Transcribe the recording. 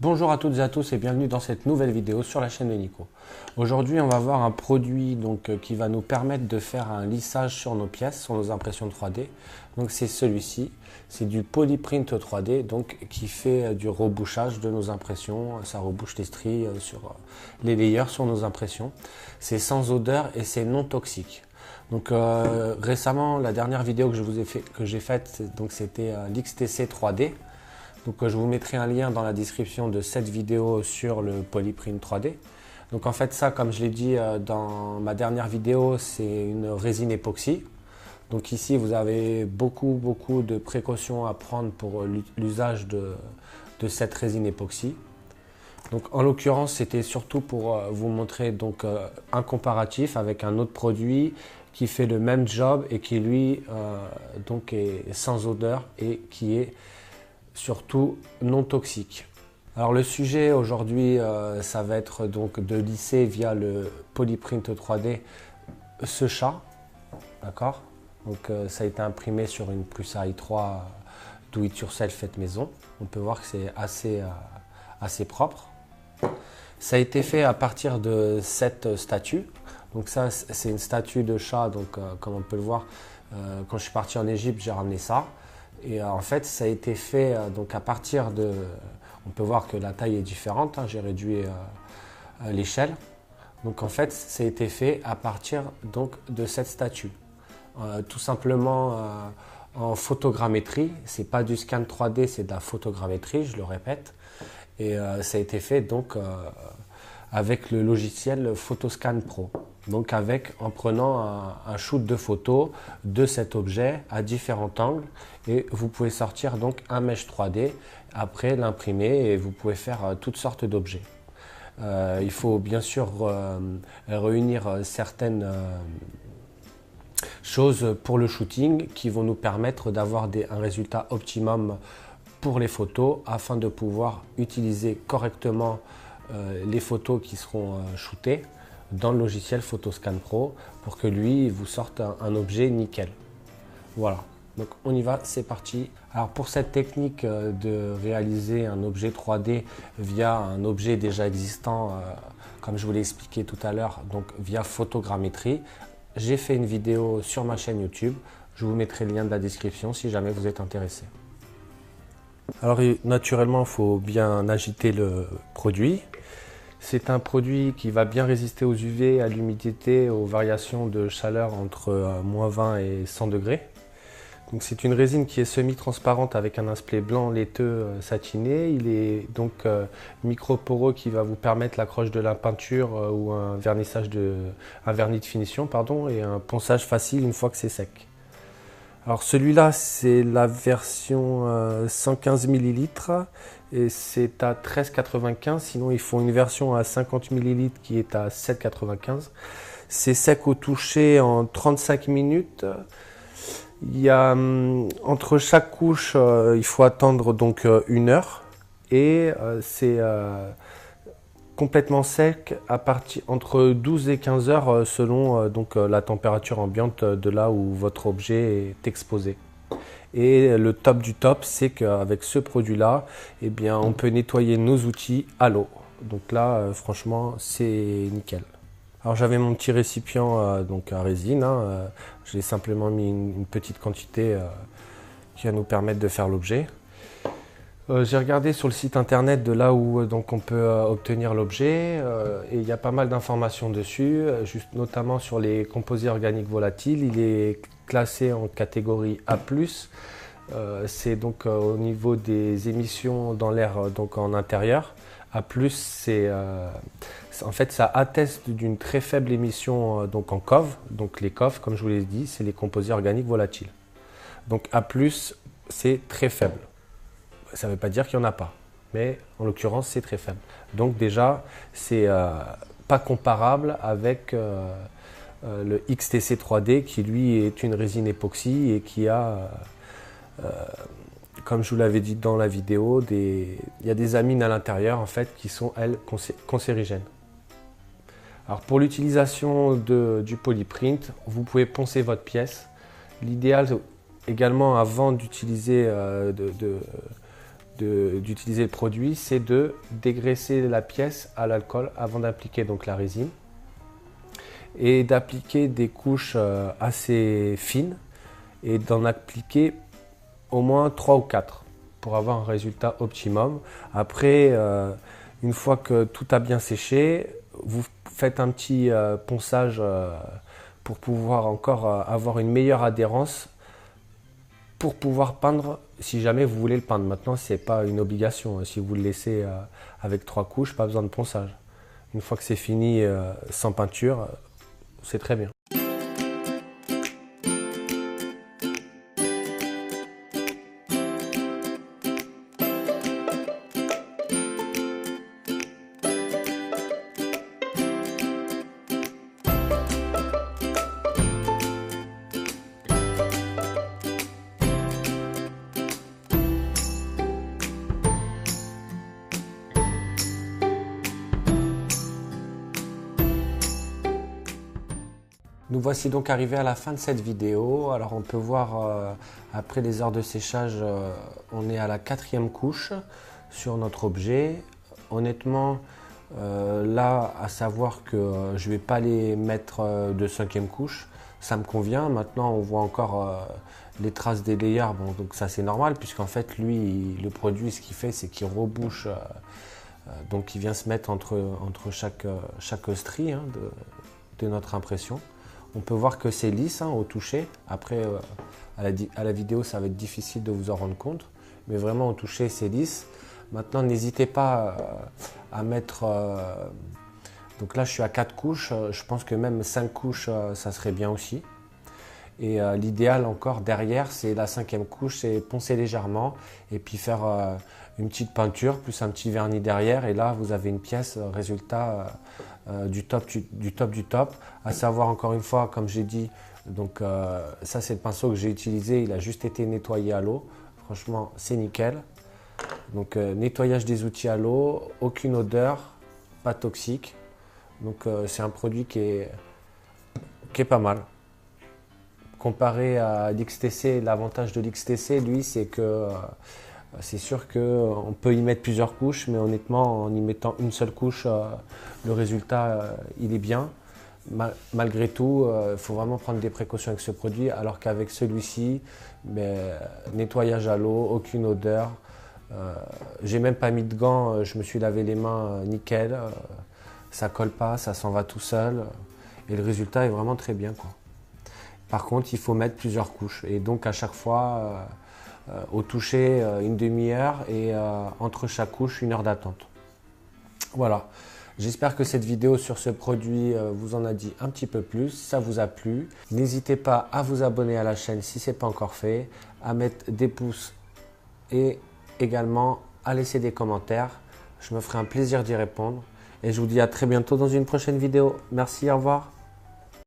Bonjour à toutes et à tous et bienvenue dans cette nouvelle vidéo sur la chaîne de Nico. Aujourd'hui on va voir un produit qui va nous permettre de faire un lissage sur nos pièces, sur nos impressions 3D. Donc c'est celui-ci, c'est du Polyprint 3D qui fait du rebouchage de nos impressions. Ça rebouche les stries sur les layers sur nos impressions. C'est sans odeur et c'est non toxique. Donc récemment, la dernière vidéo que j'ai faite, c'était l'XTC 3D. Donc je vous mettrai un lien dans la description de cette vidéo sur le Polyprint 3D. Donc en fait ça, comme je l'ai dit dans ma dernière vidéo, c'est une résine époxy. Donc ici vous avez beaucoup de précautions à prendre pour l'usage de cette résine époxy. Donc en l'occurrence c'était surtout pour vous montrer un comparatif avec un autre produit qui fait le même job et qui lui est sans odeur et qui est surtout non toxique. Alors le sujet aujourd'hui, ça va être de lisser via le Polyprint 3D ce chat, d'accord. Donc ça a été imprimé sur une Prusa i3 do it yourself faite maison. On peut voir que c'est assez propre. Ça a été fait à partir de cette statue. Donc ça c'est une statue de chat, comme on peut le voir, quand je suis parti en Égypte j'ai ramené ça. Et en fait, ça a été fait à partir de... On peut voir que la taille est différente, hein, j'ai réduit l'échelle. Donc en fait, ça a été fait à partir de cette statue. Tout simplement en photogrammétrie. C'est pas du scan 3D, c'est de la photogrammétrie, je le répète. Et ça a été fait avec le logiciel Photoscan Pro. Donc en prenant un shoot de photos de cet objet à différents angles et vous pouvez sortir un mesh 3D, après l'imprimer et vous pouvez faire toutes sortes d'objets. Il faut bien sûr réunir certaines choses pour le shooting qui vont nous permettre d'avoir un résultat optimum pour les photos afin de pouvoir utiliser correctement les photos qui seront shootées dans le logiciel Photoscan Pro pour que lui vous sorte un objet nickel. Voilà, donc on y va, c'est parti. Alors pour cette technique de réaliser un objet 3D via un objet déjà existant, comme je vous l'ai expliqué tout à l'heure, donc via photogrammétrie, j'ai fait une vidéo sur ma chaîne YouTube. Je vous mettrai le lien de la description si jamais vous êtes intéressé. Alors naturellement, il faut bien agiter le produit. C'est un produit qui va bien résister aux UV, à l'humidité, aux variations de chaleur entre -20 et 100 degrés. Donc c'est une résine qui est semi-transparente avec un aspect blanc laiteux satiné. Il est micro-poreux qui va vous permettre l'accroche de la peinture ou un vernis de finition et un ponçage facile une fois que c'est sec. Alors celui-là c'est la version 115 ml et c'est à 13,95 €. Sinon ils font une version à 50 ml qui est à 7,95 €. C'est sec au toucher en 35 minutes. Il y a entre chaque couche il faut attendre 1 heure et c'est complètement sec entre 12 et 15 heures selon la température ambiante de là où votre objet est exposé. Et le top du top, c'est qu'avec ce produit-là, on peut nettoyer nos outils à l'eau. Donc là, franchement, c'est nickel. Alors j'avais mon petit récipient à résine. J'ai simplement mis une petite quantité qui va nous permettre de faire l'objet. J'ai regardé sur le site internet de là où on peut obtenir l'objet et il y a pas mal d'informations dessus, notamment sur les composés organiques volatiles. Il est classé en catégorie A+. C'est au niveau des émissions dans l'air en intérieur. A+, en fait, ça atteste d'une très faible émission en COV. Donc les COV, comme je vous l'ai dit, c'est les composés organiques volatiles. Donc A+, c'est très faible. Ça ne veut pas dire qu'il n'y en a pas, mais en l'occurrence, c'est très faible. Donc déjà, c'est pas comparable avec le XTC 3D qui lui est une résine époxy et qui a, comme je vous l'avais dit dans la vidéo, il y a des amines à l'intérieur en fait qui sont elles cancérigènes. Alors pour l'utilisation du polyprint, vous pouvez poncer votre pièce. L'idéal également avant d'utiliser d'utiliser le produit, c'est de dégraisser la pièce à l'alcool avant d'appliquer donc la résine et d'appliquer des couches assez fines et d'en appliquer au moins 3 ou 4 pour avoir un résultat optimum. Après, une fois que tout a bien séché, vous faites un petit ponçage pour pouvoir encore avoir une meilleure adhérence pour pouvoir peindre si jamais vous voulez le peindre. Maintenant, ce n'est pas une obligation. Si vous le laissez avec 3 couches, pas besoin de ponçage. Une fois que c'est fini sans peinture, c'est très bien. Nous voici donc arrivés à la fin de cette vidéo. Alors on peut voir après les heures de séchage, on est à la 4e couche sur notre objet. Honnêtement, là à savoir que je ne vais pas les mettre de 5e couche, ça me convient. Maintenant on voit encore les traces des layers, bon, donc ça c'est normal puisqu'en fait lui, le produit ce qu'il fait c'est qu'il rebouche, donc il vient se mettre entre chaque strie hein, de notre impression. On peut voir que c'est lisse hein, au toucher. Après, à la vidéo, ça va être difficile de vous en rendre compte. Mais vraiment, au toucher, c'est lisse. Maintenant, n'hésitez pas à mettre... donc là, je suis à 4 couches. Je pense que même 5 couches, ça serait bien aussi. Et l'idéal encore derrière, c'est la 5e couche, c'est poncer légèrement et puis faire une petite peinture plus un petit vernis derrière. Et là, vous avez une pièce résultat du top du top. À savoir encore une fois, comme j'ai dit, donc ça c'est le pinceau que j'ai utilisé. Il a juste été nettoyé à l'eau. Franchement, c'est nickel. Donc nettoyage des outils à l'eau, aucune odeur, pas toxique. Donc c'est un produit qui est pas mal. Comparé à l'XTC, l'avantage de l'XTC, lui, c'est que c'est sûr qu'on peut y mettre plusieurs couches, mais honnêtement, en y mettant une seule couche, le résultat, il est bien. Malgré tout, il faut vraiment prendre des précautions avec ce produit, alors qu'avec celui-ci, nettoyage à l'eau, aucune odeur. J'ai même pas mis de gants, je me suis lavé les mains nickel. Ça colle pas, ça s'en va tout seul. Et le résultat est vraiment très bien, quoi. Par contre, il faut mettre plusieurs couches et donc à chaque fois, au toucher, une demi-heure et entre chaque couche, 1 heure d'attente. Voilà, j'espère que cette vidéo sur ce produit vous en a dit un petit peu plus, ça vous a plu. N'hésitez pas à vous abonner à la chaîne si ce n'est pas encore fait, à mettre des pouces et également à laisser des commentaires. Je me ferai un plaisir d'y répondre et je vous dis à très bientôt dans une prochaine vidéo. Merci, au revoir.